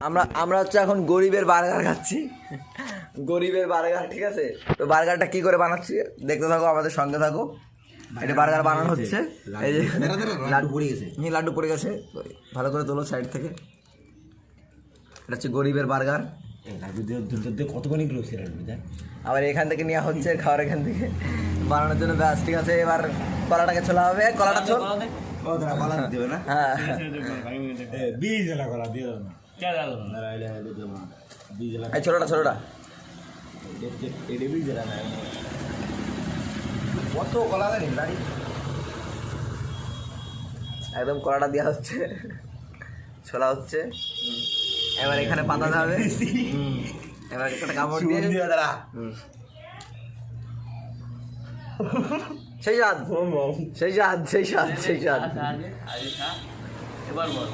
আমরা আমরা হচ্ছে এখন গরিবের বার্গার খাচ্ছি, গরিবের বার্গার। ঠিক আছে, তো বার্গারটা কি করে বানাচ্ছি দেখতে থাকো, আমাদের সঙ্গে থাকো। এটা বার্গার বানানো হচ্ছে, এই যে লাড্ডু পড়ে গেছে, ভালো করে তোলো সাইড থেকে। এটা হচ্ছে গরিবের বার্গার, কতখানি কিলো ছিল আবার এখান থেকে নেওয়া হচ্ছে খাওয়ার এখান থেকে বানানোর জন্য ব্যাস। ঠিক আছে, এবার কলাটাকে ছোলা হবে, কলাটা ছোল। হ্যাঁ এই ছোটটা ছোটটা কত কলা দেন গাড়ি, একদম কলাটা দেওয়া হচ্ছে, ছোলা হচ্ছে। এবার এখানে পাতা যাবে, এবার একটা কামড় দিয়ে সেই স্বাদ, সেই স্বাদ, সেই স্বাদ, সেই স্বাদ। এবার বল